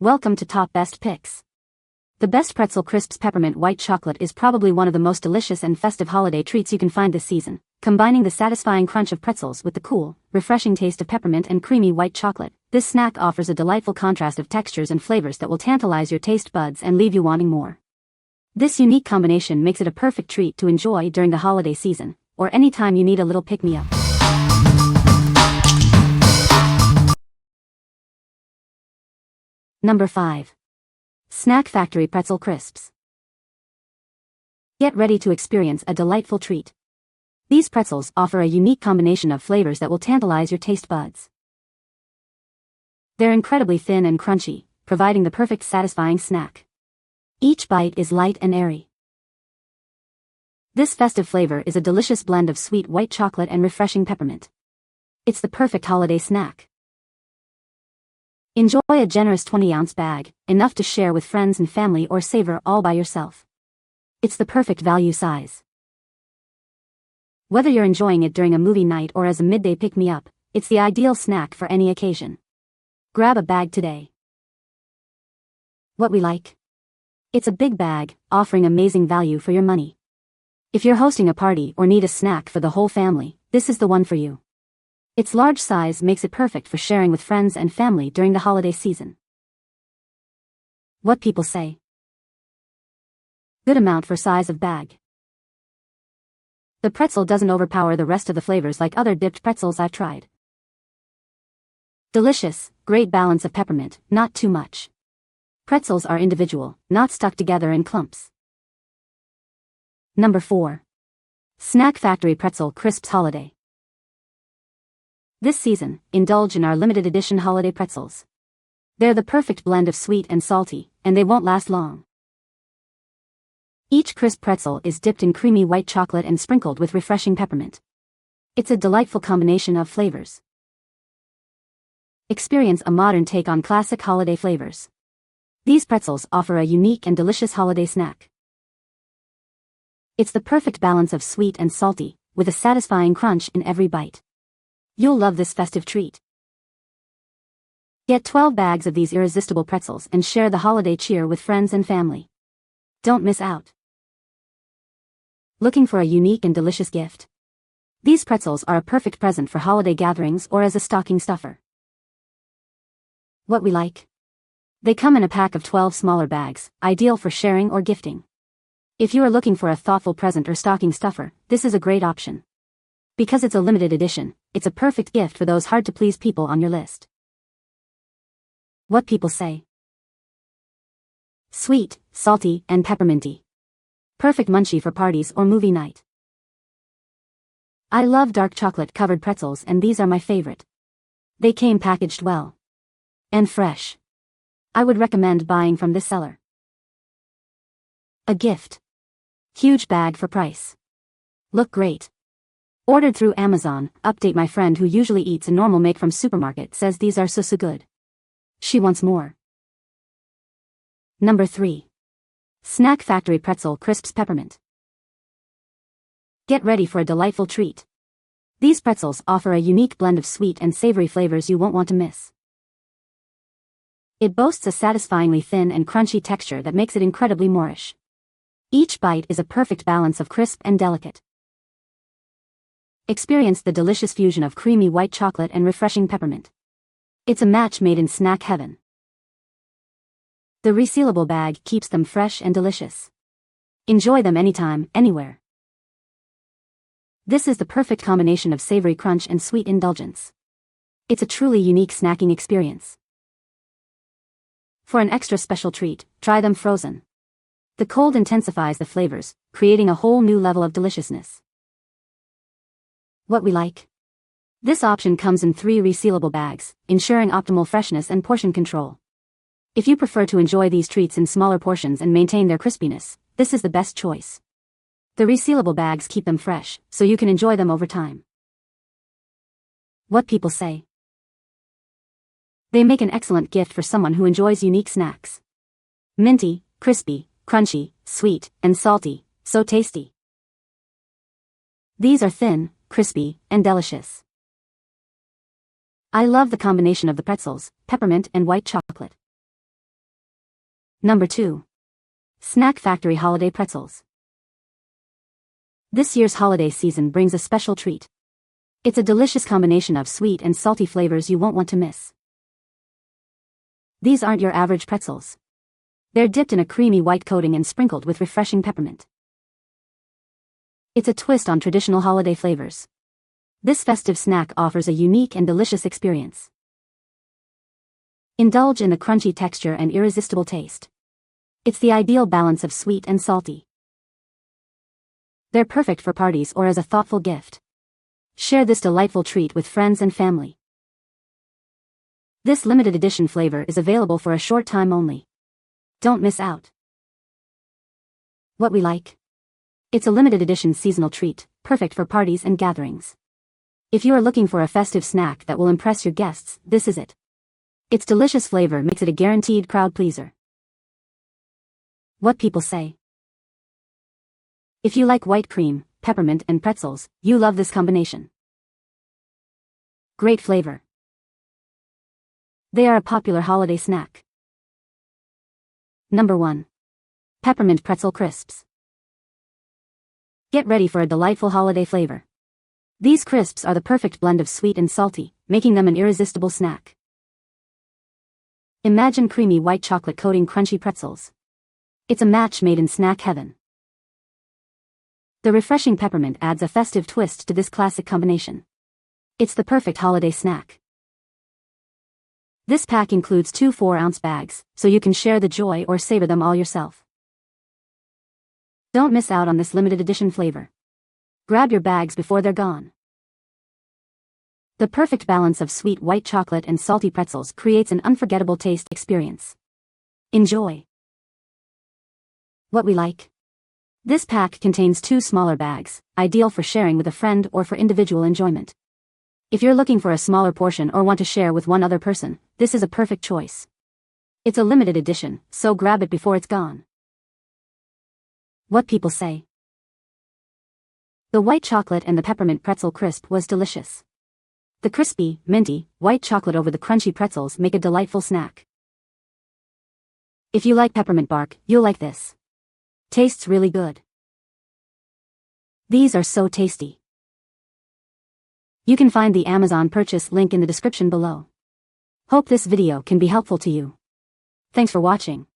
Welcome to Top Best Picks. The best pretzel crisps peppermint white chocolate is probably one of the most delicious and festive holiday treats you can find this season, combining the satisfying crunch of pretzels with the cool, refreshing taste of peppermint and creamy white chocolate. This snack offers a delightful contrast of textures and flavors that will tantalize your taste buds and leave you wanting more. This unique combination makes it a perfect treat to enjoy during the holiday season, or anytime you need a little pick-me-up. Number 5. Snack Factory Pretzel Crisps. Get ready to experience a delightful treat. These pretzels offer a unique combination of flavors that will tantalize your taste buds. They're incredibly thin and crunchy, providing the perfect satisfying snack. Each bite is light and airy. This festive flavor is a delicious blend of sweet white chocolate and refreshing peppermint. It's the perfect holiday snack. Enjoy a generous 20-ounce bag, enough to share with friends and family or savor all by yourself. It's the perfect value size. Whether you're enjoying it during a movie night or as a midday pick-me-up, it's the ideal snack for any occasion. Grab a bag today. What we like? It's a big bag, offering amazing value for your money. If you're hosting a party or need a snack for the whole family, this is the one for you. Its large size makes it perfect for sharing with friends and family during the holiday season. What people say? Good amount for size of bag. The pretzel doesn't overpower the rest of the flavors like other dipped pretzels I've tried. Delicious, great balance of peppermint, not too much. Pretzels are individual, not stuck together in clumps. Number 4. Snack Factory Pretzel Crisps Holiday. This season, indulge in our limited edition holiday pretzels. They're the perfect blend of sweet and salty, and they won't last long. Each crisp pretzel is dipped in creamy white chocolate and sprinkled with refreshing peppermint. It's a delightful combination of flavors. Experience a modern take on classic holiday flavors. These pretzels offer a unique and delicious holiday snack. It's the perfect balance of sweet and salty, with a satisfying crunch in every bite. You'll love this festive treat. Get 12 bags of these irresistible pretzels and share the holiday cheer with friends and family. Don't miss out. Looking for a unique and delicious gift? These pretzels are a perfect present for holiday gatherings or as a stocking stuffer. What we like? They come in a pack of 12 smaller bags, ideal for sharing or gifting. If you are looking for a thoughtful present or stocking stuffer, this is a great option. Because it's a limited edition, it's a perfect gift for those hard-to-please people on your list. What people say? Sweet, salty, and pepperminty. Perfect munchie for parties or movie night. I love dark chocolate-covered pretzels and these are my favorite. They came packaged well. And fresh. I would recommend buying from this seller. A gift. Huge bag for price. Look great. Ordered through Amazon. Update: my friend who usually eats a normal make from supermarket says these are so good. She wants more. Number 3. Snack Factory Pretzel Crisps Peppermint. Get ready for a delightful treat. These pretzels offer a unique blend of sweet and savory flavors you won't want to miss. It boasts a satisfyingly thin and crunchy texture that makes it incredibly moreish. Each bite is a perfect balance of crisp and delicate. Experience the delicious fusion of creamy white chocolate and refreshing peppermint. It's a match made in snack heaven. The resealable bag keeps them fresh and delicious. Enjoy them anytime, anywhere. This is the perfect combination of savory crunch and sweet indulgence. It's a truly unique snacking experience. For an extra special treat, try them frozen. The cold intensifies the flavors, creating a whole new level of deliciousness. What we like? This option comes in 3 resealable bags, ensuring optimal freshness and portion control. If you prefer to enjoy these treats in smaller portions and maintain their crispiness, this is the best choice. The resealable bags keep them fresh, so you can enjoy them over time. What people say? They make an excellent gift for someone who enjoys unique snacks. Minty, crispy, crunchy, sweet, and salty, so tasty. These are thin, crispy, and delicious. I love the combination of the pretzels, peppermint, and white chocolate. Number 2. Snack Factory Holiday Pretzels. This year's holiday season brings a special treat. It's a delicious combination of sweet and salty flavors you won't want to miss. These aren't your average pretzels. They're dipped in a creamy white coating and sprinkled with refreshing peppermint. It's a twist on traditional holiday flavors. This festive snack offers a unique and delicious experience. Indulge in the crunchy texture and irresistible taste. It's the ideal balance of sweet and salty. They're perfect for parties or as a thoughtful gift. Share this delightful treat with friends and family. This limited edition flavor is available for a short time only. Don't miss out. What we like? It's a limited edition seasonal treat, perfect for parties and gatherings. If you are looking for a festive snack that will impress your guests, this is it. Its delicious flavor makes it a guaranteed crowd pleaser. What people say. If you like white cream, peppermint and pretzels, you love this combination. Great flavor. They are a popular holiday snack. Number 1. Peppermint Pretzel Crisps. Get ready for a delightful holiday flavor. These crisps are the perfect blend of sweet and salty, making them an irresistible snack. Imagine creamy white chocolate coating crunchy pretzels. It's a match made in snack heaven. The refreshing peppermint adds a festive twist to this classic combination. It's the perfect holiday snack. This pack includes 2 4-ounce bags, so you can share the joy or savor them all yourself. Don't miss out on this limited edition flavor. Grab your bags before they're gone. The perfect balance of sweet white chocolate and salty pretzels creates an unforgettable taste experience. Enjoy. What we like? This pack contains 2 smaller bags, ideal for sharing with a friend or for individual enjoyment. If you're looking for a smaller portion or want to share with one other person, this is a perfect choice. It's a limited edition, so grab it before it's gone. What people say. The white chocolate and the peppermint pretzel crisp was delicious. The crispy, minty, white chocolate over the crunchy pretzels make a delightful snack. If you like peppermint bark, you'll like this. Tastes really good. These are so tasty. You can find the Amazon purchase link in the description below. Hope this video can be helpful to you. Thanks for watching.